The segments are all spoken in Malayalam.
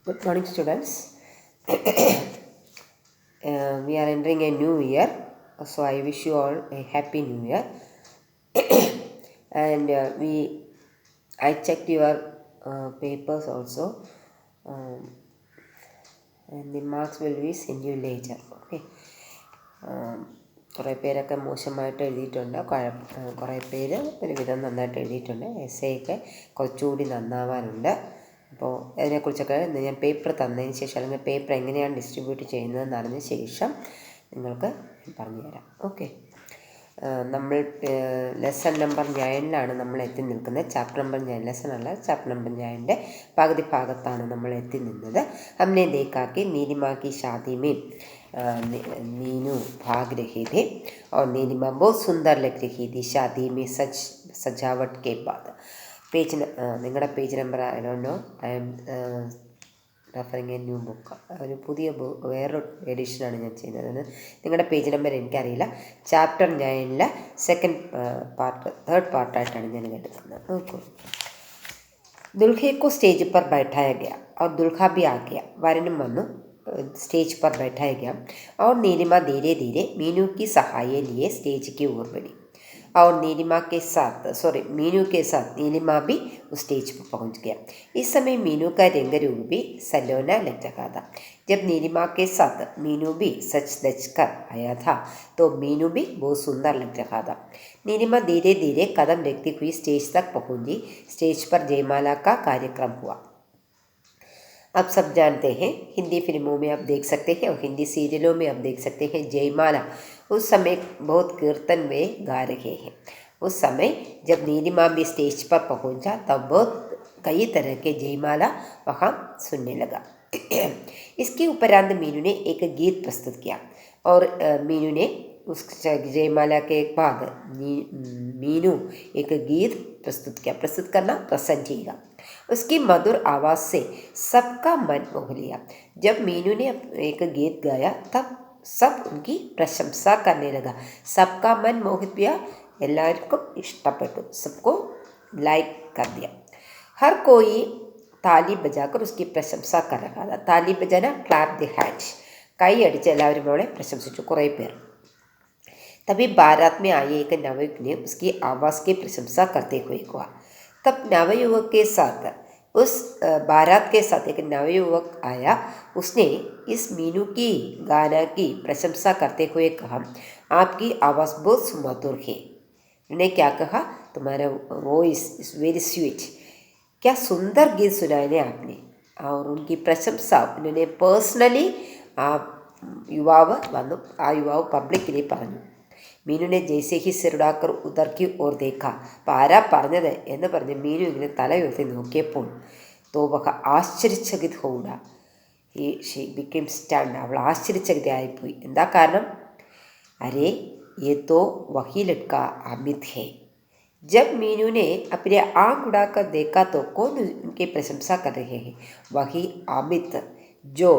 Good morning, students. We are entering a new year, so I wish you all a happy new year. And I checked your papers also, um, and the marks will be sent you later. Okay. കുറേ പേരൊക്കെ മോശമായിട്ട് എഴുതിയിട്ടുണ്ട്, കുറേ പേര് ഒരുവിധം നന്നായിട്ട് എഴുതിയിട്ടുണ്ട്. എസ് ഒക്കെ കുറച്ചുകൂടി നന്നാവാനുണ്ട്. അപ്പോൾ അതിനെക്കുറിച്ചൊക്കെ ഞാൻ പേപ്പർ തന്നതിന് ശേഷം, അല്ലെങ്കിൽ പേപ്പർ എങ്ങനെയാണ് ഡിസ്ട്രിബ്യൂട്ട് ചെയ്യുന്നതെന്ന് അറിഞ്ഞ ശേഷം നിങ്ങൾക്ക് പറഞ്ഞുതരാം. ഓക്കെ. നമ്മൾ ലെസൺ നമ്പർ 9 നമ്മൾ എത്തി നിൽക്കുന്നത്. ചാപ്റ്റർ നമ്പർ 9 ലെസൺ അല്ല, ചാപ്റ്റർ നമ്പർ 9 പകുതി ഭാഗത്താണ് നമ്മൾ എത്തി നിന്നത്. हमने देखा कि नीलिमा की शादी में मीनू भाग रहे थे और नीलिमा बहुत सुंदर लग रही थी शादी में सजावट के बाद. പേജ് നിങ്ങളുടെ page number I don't know, I M referring A new book. ഒരു പുതിയ വേറൊരു എഡിഷനാണ് ഞാൻ ചെയ്യുന്നത്. നിങ്ങളുടെ പേജ് നമ്പർ എനിക്കറിയില്ല. ചാപ്റ്റർ 9 സെക്കൻഡ് പാർട്ട്, തേർഡ് പാർട്ടായിട്ടാണ് ഞാൻ എടുക്കുന്നത്. നോക്കൂ. दुल्हे को स्टेज पर बैठाया गया और दुल्हा भी आ गया. वरനും വന്നു, स्टेज पर बैठाया गया और नीलिमा धीरे धीरे मीनू की सहाय लिए स्टेज की ओर बढ़ी. और मीनू के साथ नीलिमा भी उस स्टेज पर पहुंच गया. इस समय मीनू का रंग रूप भी सलोना लग रहा था. जब नीलिमा के साथ मीनू भी सच धज कर आया था तो मीनू भी बहुत सुंदर लग रहा था. नीलिमा धीरे धीरे कदम रखती हुई स्टेज तक पहुंची. स्टेज पर जयमाला का कार्यक्रम हुआ. अब सब जानते हैं, हिंदी फिल्मों में आप देख सकते हैं और हिंदी सीरियलों में आप देख सकते हैं, जयमाला उस समय बहुत कीर्तन में गा रहे हैं. उस समय जब नीलिमा भी स्टेज पर पहुंचा तब बहुत कई तरह के जयमाला वहाँ सुनने लगा. इसके उपरांत मीनू ने एक गीत प्रस्तुत किया और मीनू ने उस जयमाला के बाद मीनू एक गीत प्रस्तुत किया. प्रस्तुत करना, प्रसन्न किया. उसकी मधुर आवाज़ से सबका मन मोह लिया. जब मीनू ने एक गीत गाया तब सब उनकी प्रशंसा करने लगा. सबका मन मोहित किया, എല്ലാവർക്കും ഇഷ്ടപ്പെട്ടു. सबको लाइक कर दिया. हर कोई ताली बजाकर उसकी प्रशंसा कर रहा था. ताली बजाना, क्लैप द हैंड्स, കൈ അടിച്ച് എല്ലാവരും അവളെ പ്രശംസിച്ചു, കുറേ പേർ. तभी बारात में आए एक नवयुवक ने उसकी आवाज़ की प्रशंसा करते हुए कहा. तब नवयुवक के साथ बारात के साथ एक नवयुवक आया. उसने इस मीनू की गाना की प्रशंसा करते हुए कहा, आपकी आवाज़ बहुत सुमधुर है. उन्होंने क्या कहा, तुम्हारा वॉइस इज़ वेरी स्वीट, क्या सुंदर गीत सुनाए आपने. और उनकी प्रशंसा उन्होंने പേഴ്സണലി യുവാവ് വന്നു, ആ യുവാവ് പബ്ലിക്കലി പറഞ്ഞു. മീനുവിനെ ജയ്സെ ഹി സിറുടാക്കർ ഉദർക്കി ഓർ ദേഖ. അപ്പോൾ ആരാ പറഞ്ഞത് എന്ന് പറഞ്ഞ് മീനു ഇങ്ങനെ തല ഉയർത്തി നോക്കിയപ്പോൾ തോബഹ ആശ്ചര്യചകിത് ഹോണ്ട, ഈ ഷീ ബിക്കെയിം സ്റ്റാൻഡ്, അവൾ ആശ്ചര്യചകിതയായിപ്പോയി. എന്താ കാരണം? അരേ ये तो वही लड़का अमित है. जब मीनू ने अपने आँख उड़ाकर देखा तो कौन उनकी प्रशंसा कर रहे हैं? वही अमित जो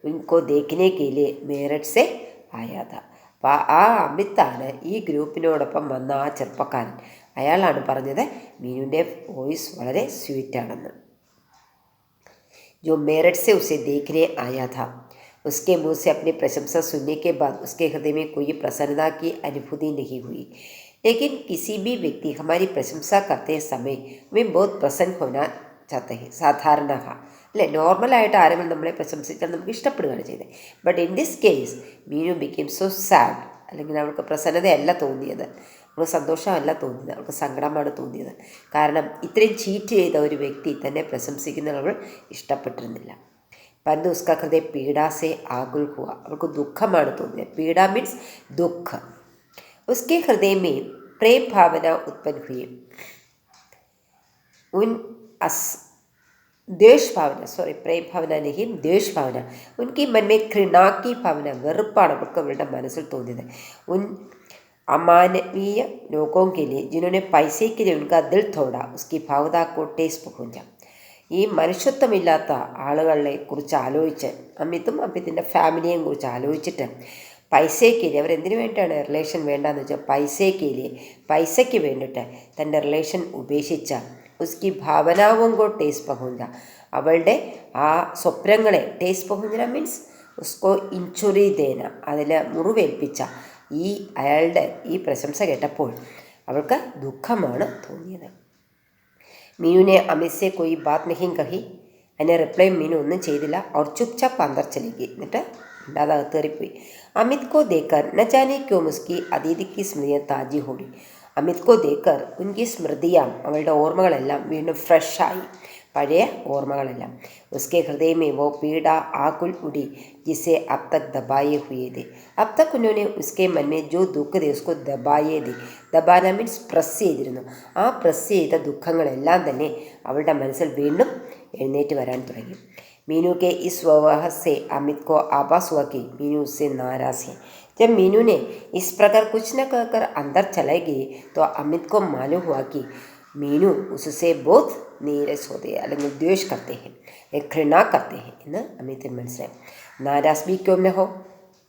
उनको देखने के लिए मेरठ से आया था. അപ്പോൾ ആ അമിത്താണ് ഈ ഗ്രൂപ്പിനോടൊപ്പം വന്ന ആ ചെറുപ്പക്കാരൻ. അയാളാണ് പറഞ്ഞത് മീനുവിൻ്റെ വോയിസ് വളരെ സ്വീറ്റാണെന്ന്. जो मेरठ से उसे देखने आया था, उसके मुंह से अपनी प्रशंसा सुनने के बाद उसके हृदय में कोई प्रसन्नता की अनुभूति नहीं हुई. लेकिन किसी भी व्यक्ति हमारी प्रशंसा करते समय वे बहुत प्रसन्न होना चाहते हैं. സാധാരണ അല്ലേ, നോർമലായിട്ട് ആരെങ്കിലും നമ്മളെ പ്രശംസിച്ചാൽ നമുക്ക് ഇഷ്ടപ്പെടുകയാണ് ചെയ്തത്. But in this case Meenu became so sad. അല്ലെങ്കിൽ അവൾക്ക് പ്രസന്നതയല്ല തോന്നിയത്, അവൾക്ക് സന്തോഷമല്ല തോന്നിയത്, അവൾക്ക് സങ്കടമാണ് തോന്നിയത്. കാരണം ഇത്രയും ചീറ്റ് ചെയ്ത ഒരു വ്യക്തി തന്നെ പ്രശംസിക്കുന്ന അവൾ ഇഷ്ടപ്പെട്ടിരുന്നില്ല. परंतु उसका हृदय पीड़ा से आकुल हुआ. അവൾക്ക് ദുഃഖമാണ് തോന്നിയത്. പീഡ മീൻസ് ദുഃഖം. उसके हृदय में प्रेम भावना उत्पन्न हुई. प्रेम भावना नहीं, द्वेष भावना. उनकी मन में घृणा की भावना, വെറുപ്പാണ് അവർക്ക് അവരുടെ മനസ്സിൽ തോന്നിയത്. उन अमानवीय लोगों के लिए जिन्होंने पैसे के लिए उनका दिल तोड़ा, उसकी भावना को ठेस पहुंचा. ഈ മനുഷ്യത്വമില്ലാത്ത ആളുകളെ കുറിച്ച് ആലോചിച്ച്, അമിത്തിൻ്റെ ഫാമിലിയെയും കുറിച്ച് ആലോചിച്ചിട്ട് പൈസയ്ക്ക് അവരെന്തിനു വേണ്ടിയിട്ടാണ് റിലേഷൻ വേണ്ടാന്ന് വെച്ചാൽ പൈസയ്ക്ക് വേണ്ടിയിട്ട് തൻ്റെ റിലേഷൻ ഉപേക്ഷിച്ച ഉസ്കി ഭാവനാവും കോ ടേസ് പഹുഞ്ച, അവളുടെ ആ സ്വപ്നങ്ങളെ ടേസ്റ്റ് പഹുഞ്ചന മീൻസ് ഉസ്കോ ഇഞ്ചുറി ദേന, അതിൽ മുറിവേൽപ്പിച്ച അയാളുടെ ഈ പ്രശംസ കേട്ടപ്പോൾ അവൾക്ക് ദുഃഖമാണ് തോന്നിയത്. മീനുനെ അമിത് സെ കോയി ബാത് നഹീം കഹി, അതിനെ റിപ്ലൈ മീനു ഒന്നും ചെയ്തില്ല. അവർ ചുപ്ചാപ്പ് അന്തർ ചലിക്ക്, എന്നിട്ട് ഉണ്ടാതെ അകത്തേറിപ്പോയി. അമിത് കോ ദേക്കർ ന ജാനെ ക്യോ മുസ്കി അതീതി കി സ്മൃതിയെ താജി ഹോടി. അമിത് കോ ദേക്കർ ഉൻകി സ്മൃതിയാം, അവളുടെ ഓർമ്മകളെല്ലാം വീണ്ടും ഫ്രഷായി, പഴയ ഓർമ്മകളെല്ലാം. ഉസ്കെ ഹൃദയ മേ വോ പീഡ ആകുൽ ഉടി ജിസെ അബ് തക് ദബായേ ഹുയേ ദേ. അബ് തക് ഉന്നോനെ ഉസ്കെ മൻ മേ ജോ ദുഃഖ ദേ ഉസ്കോ ദബായേ ദേ. ദബാന മീൻസ് പ്രസ് ചെയ്തിരുന്നു. ആ പ്രസ് ചെയ്ത ദുഃഖങ്ങളെല്ലാം തന്നെ അവളുടെ മനസ്സിൽ വീണ്ടും എഴുന്നേറ്റ് വരാൻ തുടങ്ങി. मीनू के इस व्यवहार से अमित को आभास हुआ कि मीनू उससे नाराज है. जब मीनू ने इस प्रकार कुछ न कहकर अंदर चले गई तो अमित को मालूम हुआ कि मीनू उससे बहुत नीरस होते हैं, അല്ലെങ്കിൽ ദ്വേഷ് करते हैं, घृणा करते हैं എന്ന് അമിത്തിന് മനസ്സിലായി. നാരാസ് ബി ക്യോം ന ഹോ,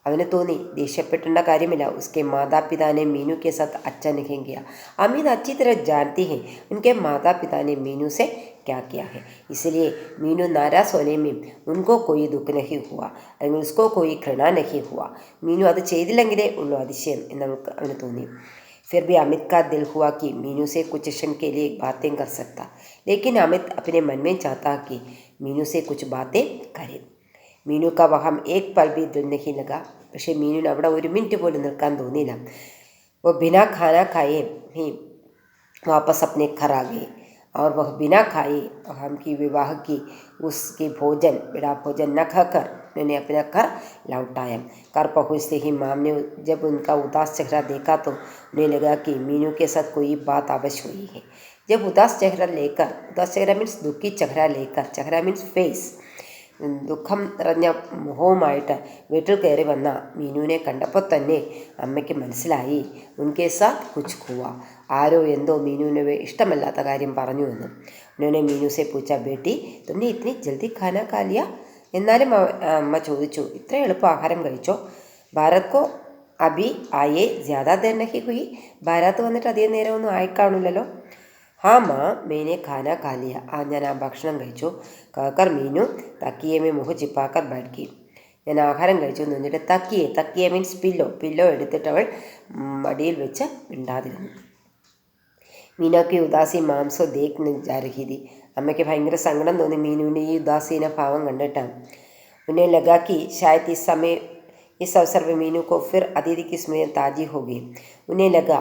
അവന് തോന്നി ദേഷ്യപ്പെടേണ്ട കാര്യമില്ല. उसके माता पिता ने मीनू के साथ अच्छा नहीं किया. अमित अच्छी तरह जानती हैं उनके माता पिता ने मीनू से क्या किया है, इसलिए मीनू नाराज होने में उनको कोई दुख नहीं हुआ, അല്ലെങ്കിൽ उसको कोई घृणा नहीं हुआ. मीनू അത് ചെയ്തില്ലെങ്കിലേ ഉള്ളൂ അതിശയം എന്ന് അവന് തോന്നി. फिर भी अमित का दिल हुआ कि मीनू से कुछ क्षण के लिए बातें कर सकता, लेकिन अमित अपने मन में चाहता कि मीनू से कुछ बातें करे. മീനു का वहाँ एक पल भी दिल नहीं लगा. പക്ഷേ മീനുവിന് അവിടെ ഒരു മിനിറ്റ് പോലും നിൽക്കാൻ തോന്നിയില്ല. वो बिना खाना खाए ही वापस अपने घर आ गए और वह बिना खाए हम की विवाह की उसकी भोजन बड़ा भोजन न खाकर उन्होंने अपना घर लौट आया. घर पहुँचते ही माम ने जब उनका उदास चेहरा देखा तो उन्हें लगा कि मीनू के साथ कोई बात अवश्य हुई है. जब उदास चेहरा मीन्स दुखी चेहरा मीन्स फेस, ദുഃഖം നിറഞ്ഞ മുഖവുമായിട്ട് വീട്ടിൽ കയറി വന്ന മീനുവിനെ കണ്ടപ്പോൾ തന്നെ അമ്മയ്ക്ക് മനസ്സിലായി ഉൻകെ സാത്ത് കുച്ച് ഹുവ, ആരോ എന്തോ മീനുവിന് ഇഷ്ടമല്ലാത്ത കാര്യം പറഞ്ഞു എന്ന്. ഉन्होंने मीनू से पूछा बेटी तुमने इतनी जल्दी खाना खा लिया. എന്നാലും അമ്മ ചോദിച്ചു, ഇത്ര എളുപ്പം ആഹാരം കഴിച്ചോ? ഭാരത് കോ അഭി ആയേ ജ്യാദാ ദേർ നഹി ഹുയി, ഭാരത് വന്നിട്ട് അധികം നേരമൊന്നും ആയിക്കാണില്ലല്ലോ. हाँ माँ मैंने खाना खा लिया, ഞാൻ ആ ഭക്ഷണം കഴിച്ചു. कहकर मीनू तकिए में मुँह छिपाकर बैठ गई. ഞാൻ ആഹാരം കഴിച്ചു എന്ന് പറഞ്ഞിട്ട് തക്കിയെ മീൻസ് പില്ലോ എടുത്തിട്ട് അവൾ മടിയിൽ വെച്ച് മിണ്ടാതിരുന്നു. മീനയ്ക്ക് ഉദാസി മാംസോ ദേഖ് ജാ രഹി थी. അമ്മയ്ക്ക് ഭയങ്കര സങ്കടം തോന്നി മീനുവിൻ്റെ ഈ ഉദാസീന ഭാവം കണ്ടിട്ടാണ്. उन्हें लगा कि शायद इस अवसर में मीनू को फिर अदिति की स्मृति ताजी होगी. उन्हें लगा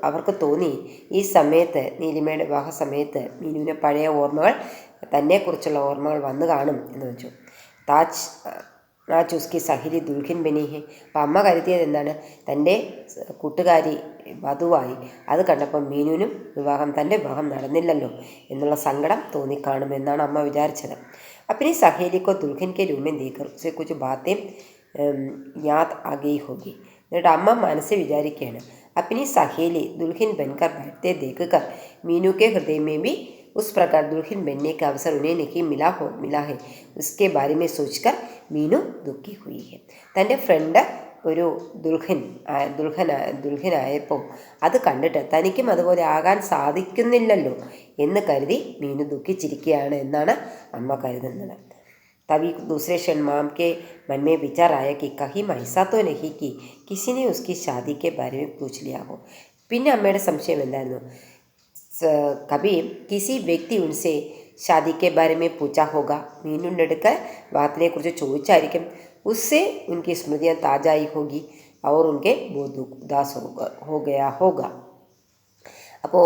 അവർക്ക് തോന്നി ഈ സമയത്ത് നീലിമയുടെ വിവാഹ സമയത്ത് മീനുവിന് പഴയ ഓർമ്മകൾ തന്നെക്കുറിച്ചുള്ള ഓർമ്മകൾ വന്നു കാണും എന്ന് വെച്ചു. താജ് ഉസ്കി സഹേലി ദുൽഹൻ ബനി ഹെ. അപ്പം അമ്മ കരുതിയത് എന്താണ്, തൻ്റെ കൂട്ടുകാരി വധുവായി. അത് കണ്ടപ്പോൾ മീനുവിനും തൻ്റെ വിവാഹം നടന്നില്ലല്ലോ എന്നുള്ള സങ്കടം തോന്നിക്കാണുമെന്നാണ് അമ്മ വിചാരിച്ചത്. अपनी सहेली को दुल्हन के रूम में देखकर उसे कुछ बातें याद आ गई होगी. എന്നിട്ട് അമ്മ മനസ്സിൽ വിചാരിക്കുകയാണ്, अपनी सहेली दुल्हन बनकर बैठते देखकर मीनू के हृदय में भी उस प्रकार दुल्हन बनने का अवसर उन्हें नहीं मिला है. उसके बारे में सोचकर मीनू दुखी हुई है. തൻ്റെ ഫ്രണ്ട് ഒരു ദുൽഹനായപ്പോൾ അത് കണ്ടിട്ട് തനിക്കും അതുപോലെ ആകാൻ സാധിക്കുന്നില്ലല്ലോ എന്ന് കരുതി മീനു ദുഃഖിച്ചിരിക്കുകയാണ് എന്നാണ് അമ്മ കരുതുന്നത്. तभी दूसरे क्षण माम के मन में विचार आया कि कहीं ऐसा तो नहीं कि किसी ने उसकी शादी के बारे में पूछ लिया हो. പിന്നെ അമ്മയുടെ സംശയം എന്തായിരുന്നു, कभी किसी व्यक्ति उनसे शादी के बारे में पूछा होगा. മീനുവിൻ്റെ അടുക്കൽ വിവാഹത്തിനെ കുറിച്ച് ചോദിച്ചായിരിക്കും. उससे उनकी स्मृतियाँ ताज़ा आई होगी और उनके बहुत उदास हो गया होगा. അപ്പോൾ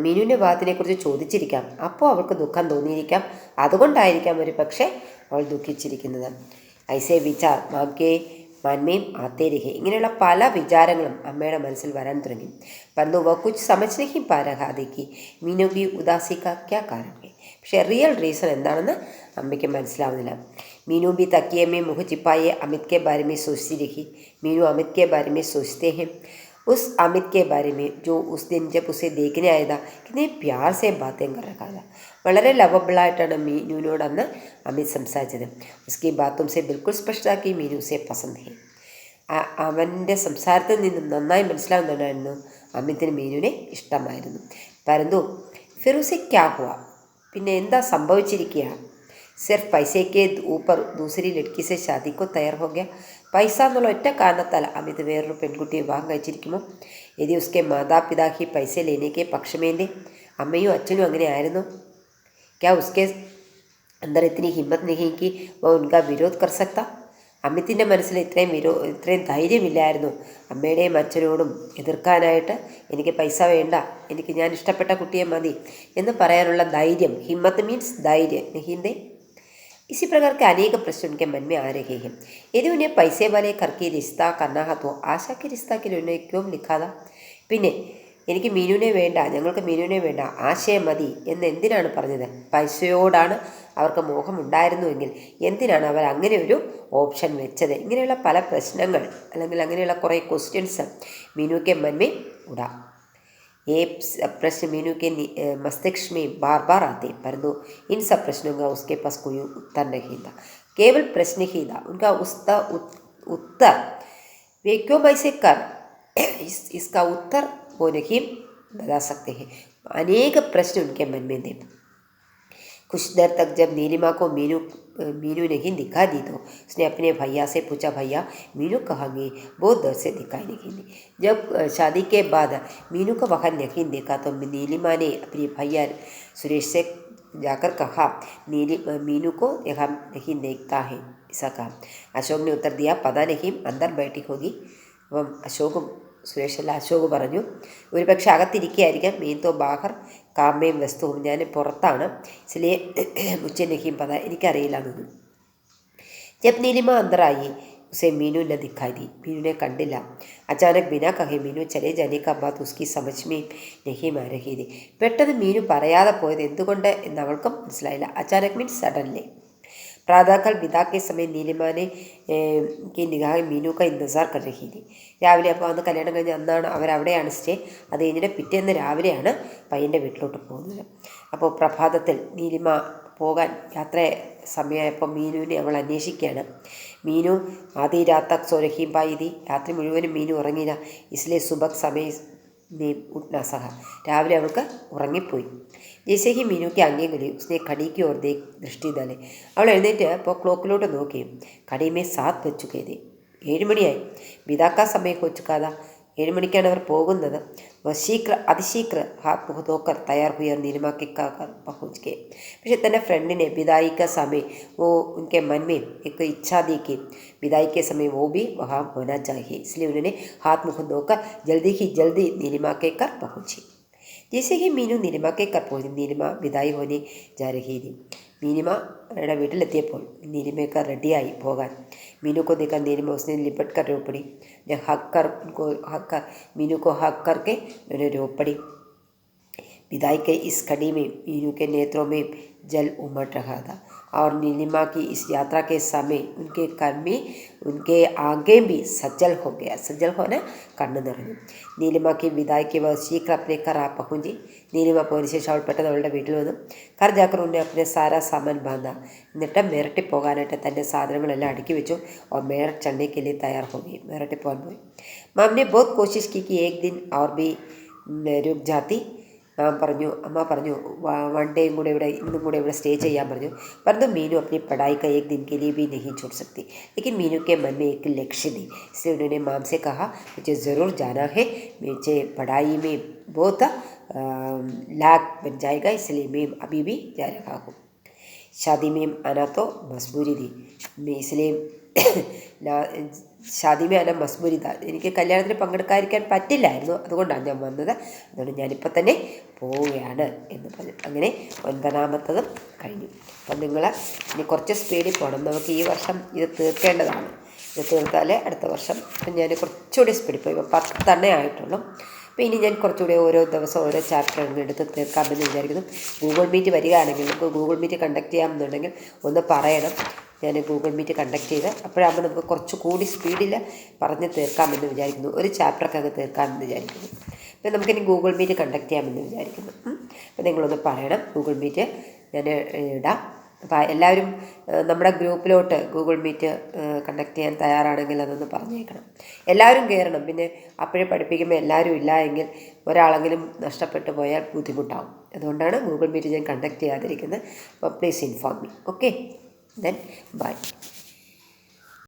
മീനുവിൻ്റെ വിവാഹത്തിനെക്കുറിച്ച് ചോദിച്ചിരിക്കാം, അപ്പോൾ അവൾക്ക് ദുഃഖം തോന്നിയിരിക്കാം. അതുകൊണ്ടായിരിക്കാം ഒരു പക്ഷേ അവൾ ദുഃഖിച്ചിരിക്കുന്നത്. ഐസേ വിചാർ മാക്കെ മന്മയും ആത്തേ രഹേ. ഇങ്ങനെയുള്ള പല വിചാരങ്ങളും അമ്മയുടെ മനസ്സിൽ വരാൻ തുടങ്ങി. പരന്തു വ കുച്ച് സമജ് നഹീ പാ രഹാ ഥി കി മീനു കി ഉദാസി കാ ക്യാ കാരണം ഹൈ. പക്ഷേ റിയൽ റീസൺ എന്താണെന്ന് അമ്മയ്ക്ക് മനസ്സിലാവുന്നില്ല. मीनू भी तकिए में मुँह छिपाए अमित के बारे में सोचती रही. मीनू अमित के बारे में सोचते हैं, उस अमित के बारे में जो उस दिन जब उसे देखने आया था कितने प्यार से बातें कर रखा था. വളരെ ലവബിളായിട്ടാണ് മീനുവിനോട് അന്ന് അമിത് സംസാരിച്ചത്. ഉസ്കി ബാത്തും സെ ബിൽക്കുൽ സ്പഷ്ടമാക്കി മീനു സെ പസന്ത് ഹെ. അവൻ്റെ സംസാരത്തിൽ നിന്നും നന്നായി മനസ്സിലാവുന്നുണ്ടായിരുന്നു അമിത്തിന് മീനുവിനെ ഇഷ്ടമായിരുന്നു. പരന്തു ഫിർ ഉസെ ക്യാ ഹുവ, പിന്നെ എന്താ സംഭവിച്ചിരിക്കുക सिर्फ पैसे के ऊपर दूसरी लड़की से शादी को तैयार हो गया. പൈസ എന്നുള്ള ഒറ്റ കാരണത്താൽ അമിത് വേറൊരു പെൺകുട്ടിയെ വിവാഹം കഴിച്ചിരിക്കുമോ? यदि उसके माता-पिता ही पैसे लेने के पक्ष में थे, അമ്മയും അച്ഛനും അങ്ങനെ ആയിരുന്നു. क्या उसके अंदर इतनी हिम्मत नहीं कि वह उनका विरोध कर सकता? അമിത്തിൻ്റെ മനസ്സിൽ ഇത്രയും ധൈര്യമില്ലായിരുന്നു അമ്മയുടെയും അച്ഛനോടും എതിർക്കാനായിട്ട്. എനിക്ക് പൈസ വേണ്ട, ഞാൻ ഇഷ്ടപ്പെട്ട കുട്ടിയെ മതി എന്ന് പറയാനുള്ള ധൈര്യം. ഹിമ്മത്ത് മീൻസ് ധൈര്യം. ഹിന്ദി. इसी प्रकार के अनेक प्रश्न उनके मन में आ रहे हैं. यदि उन्हें पैसे वाले करके रिश्ता करना था तो आशा के रिश्ता के लिए उन्हें क्यों लिखा था? പിന്നെ എനിക്ക് മീനുവിനെ വേണ്ട, ഞങ്ങൾക്ക് മീനുവിനെ വേണ്ട, ആശയം മതി എന്ന് എന്തിനാണ് പറഞ്ഞത്? പൈസയോടാണ് അവർക്ക് മോഹമുണ്ടായിരുന്നുവെങ്കിൽ എന്തിനാണ് അവർ അങ്ങനെ ഒരു ഓപ്ഷൻ വെച്ചത്? ഇങ്ങനെയുള്ള പല പ്രശ്നങ്ങൾ അല്ലെങ്കിൽ അങ്ങനെയുള്ള കുറേ ക്വസ്റ്റ്യൻസ് മീനുക്കെ മൻമേ ഉടാ. ये प्रश्न मीनू के मस्तिष्क में बार बार आते, परंतु इन सब प्रश्नों का उसके पास कोई उत्तर नहीं था. केवल प्रश्न ही था, उनका उसका उत्तर वे क्यों ऐसे कर इसका उत्तर वो नहीं बता सकते हैं. अनेक प्रश्न उनके मन में थे. कुछ देर तक जब नीलिमा को मीनू नहीं दिखा दी तो उसने अपने भैया से पूछा, भैया मीनू कहाँ गई? बहुत देर से दिखाई नहीं दी. जब शादी के बाद मीनू को वहाँ नहीं देखा तो नीलिमा ने अपने भैया सुरेश से जाकर कहा, मीनू को यहाँ नहीं देखता है, ऐसा कहा. अशोक ने उत्तर दिया, पता नहीं, अंदर बैठी होगी. वह സുരേഷല്ല അശോക് പറഞ്ഞു, ഒരു പക്ഷെ അകത്തിരിക്കുകയായിരിക്കാം. മീൻ തോ ബാഹർ കാമയും വസ്തുവും, ഞാൻ പുറത്താണ്, ഇസ്ലിയെ മുച്ചെ നഹീം പത, എനിക്കറിയില്ല എന്നൊന്നും. ജബ് നീലിമ അന്തറായി ഉസെ മീനു ന ദിഖായി ദി, മീനുവിനെ കണ്ടില്ല. അച്ചാനക് ബിനാ കഹെ മീനു ചലേ ജാനെ കാ ബാത് ഉസ്കി സമജ് മേ നഹീം ആ രഹി ദി. പെട്ടെന്ന് മീനു പറയാതെ പോയത് എന്തുകൊണ്ട് എന്ന് അവൾക്കും മനസ്സിലായില്ല. അച്ചാനക് മീൻസ് സഡൻലി. പ്രാതःകാൽ വിദാ के समय नीलिमा ने की निगाह मीनू का इंतज़ार कर रही थी. രാവിലെ അപ്പോൾ അന്ന് കല്യാണം കഴിഞ്ഞ് അന്നാണ് അവരവിടെയാണ് സ്റ്റേ. അത് കഴിഞ്ഞിട്ട് പിറ്റേന്ന് രാവിലെയാണ് പയ്യൻ്റെ വീട്ടിലോട്ട് പോകുന്നത്. അപ്പോൾ പ്രഭാതത്തിൽ നീലിമ പോകാൻ യാത്ര സമയമായപ്പോൾ മീനുവിനെ അവൾ അന്വേഷിക്കുകയാണ്. മീനു ആദ്യ രാത്ത സോരഹീം പായി, രാത്രി മുഴുവനും മീനു ഉറങ്ങിയില്ല. ഇസ്ലേ സുബക് സമയ ഉട്നാ സഹ, രാവിലെ അവൾക്ക് ഉറങ്ങിപ്പോയി. ജैसे ही मीनू की आंखें खुली उसने घड़ी की ओर दृष्टि डाली. അവൾ എഴുന്നേറ്റ് അപ്പോൾ ക്ലോക്കിലോട്ട് നോക്കി. घड़ी में 7 बज चुके थे. 7 മണിയായി. विदा का समय हो चुका था. 7 മണിക്കാണ് അവർ പോകുന്നത്. वह അതിശീഘ്ര हाथ मुँह धोकर तैयार हुई और नीलिमा के घर पहुँच गए. പക്ഷേ തൻ്റെ ഫ്രണ്ടിനെ विदाई का समय वो उनके मन में एक इच्छा दी कि विदाई के समय वो भी वहाँ होना चाहिए. इसलिए उन्होंने हाथ मुँह धोकर जल्दी नीलिमा के घर पहुँची. जैसे ही मीनू नीलिमा के घर पहुँची, नीलिमा विदाई होने जा रही थी. നീലിമയുടെ വീട്ടിലെത്തിയപ്പോൾ നീലിമയൊക്കെ റെഡിയായി പോകാൻ. मीनू को देखा नीलिमा उसने लिपट कर रो पड़ी. मीनू को हक करके उन्हें रो पड़ी. विदाई के इस घड़ी में मीनू के नेत्रों में जल उमड़ रहा था और नीलिमा की इस यात्रा के समय उनके कर में उनके आगे भी सज्जल हो गया. सज्जल होना കണ്ണു നിറഞ്ഞു. നീലിമ की विदाई के बाद शीघ्र अपने घर आ पहुँची. നീലിമ പോയതിനു ശേഷം അവൾ പെട്ടെന്ന് അവളുടെ വീട്ടിൽ വന്നു. घर जाकर उन्हें अपने सारा सामान बांधा. എന്നിട്ട് മേരട്ടി പോകാനായിട്ട് തൻ്റെ സാധനങ്ങളെല്ലാം അടുക്കി വെച്ചു. और मेरठ चढ़ने के लिए तैयार हो गई. മേരട്ടി പോകാൻ പോയി. माम ने बहुत कोशिश की कि एक दिन और भी रुक जाती. अम्मा പറഞ്ഞു वन डे കൂടെ ഇവിടെ ഇന്നും കൂടെ ഇവിടെ സ്റ്റേ ചെയ്യാൻ പറഞ്ഞു. परंतु मीनू अपनी पढ़ाई का एक दिन के लिए भी नहीं छोड़ सकती. लेकिन मीनू के मन में एक लक्ष्य थी. इसलिए उन्होंने माम से कहा, मुझे ज़रूर जाना है, मुझे पढ़ाई में बहुत लाख बन जाएगा, इसलिए मैं अभी भी जा रहा हूँ. शादी में आना तो मजबूरी थी. मैं इसलिए ഷാദിമേ അന മസ്ബൂരിത, എനിക്ക് കല്യാണത്തിന് പങ്കെടുക്കാതിരിക്കാൻ പറ്റില്ലായിരുന്നു, അതുകൊണ്ടാണ് ഞാൻ വന്നത്, അതുകൊണ്ട് ഞാനിപ്പോൾ തന്നെ പോവുകയാണ് എന്ന് പറഞ്ഞു. അങ്ങനെ 9ാമത്തതും കഴിഞ്ഞു. അപ്പം നിങ്ങൾ ഇനി കുറച്ച് സ്പീഡിൽ പോകണം. നമുക്ക് ഈ വർഷം ഇത് തീർക്കേണ്ടതാണ്. ഇത് തീർത്താൽ അടുത്ത വർഷം ഇപ്പം ഞാൻ കുറച്ചുകൂടി സ്പീഡിൽ പോയി. ഇപ്പോൾ 10 ആയിട്ടുള്ളൂ. അപ്പോൾ ഇനി ഞാൻ കുറച്ചുകൂടി ഓരോ ദിവസം ഓരോ ചാപ്റ്റർ എടുത്ത് തീർക്കാമെന്ന് വിചാരിക്കുന്നു. ഗൂഗിൾ മീറ്റ് വരികയാണെങ്കിൽ നമുക്ക് ഗൂഗിൾ മീറ്റ് കണ്ടക്ട് ചെയ്യാമെന്നുണ്ടെങ്കിൽ ഒന്ന് പറയണം. ഞാൻ ഗൂഗിൾ മീറ്റ് കണ്ടക്ട് ചെയ്ത് അപ്പോഴാകുമ്പോൾ നമുക്ക് കുറച്ചുകൂടി സ്പീഡിൽ പറഞ്ഞ് തീർക്കാമെന്ന് വിചാരിക്കുന്നു. ഒരു ചാപ്റ്ററൊക്കെ അങ്ങ് തീർക്കാമെന്ന് വിചാരിക്കുന്നു. അപ്പോൾ നമുക്കിനി ഗൂഗിൾ മീറ്റ് കണ്ടക്ട് ചെയ്യാമെന്ന് വിചാരിക്കുന്നു. അപ്പോൾ നിങ്ങളൊന്ന് പറയണം. ഗൂഗിൾ മീറ്റ് ഞാൻ ഇടാം. അപ്പോൾ എല്ലാവരും നമ്മുടെ ഗ്രൂപ്പിലോട്ട് ഗൂഗിൾ മീറ്റ് കണ്ടക്ട് ചെയ്യാൻ തയ്യാറാണെങ്കിൽ അതൊന്ന് പറഞ്ഞേക്കണം. എല്ലാവരും കയറണം. പിന്നെ അപ്പോഴേ പഠിപ്പിക്കുമ്പോൾ എല്ലാവരും ഇല്ല എങ്കിൽ ഒരാളെങ്കിലും നഷ്ടപ്പെട്ടു പോയാൽ ബുദ്ധിമുട്ടാവും. അതുകൊണ്ടാണ് ഗൂഗിൾ മീറ്റ് ഞാൻ കണ്ടക്ട് ചെയ്യാതിരിക്കുന്നത്. അപ്പോൾ please inform me. Okay, then by.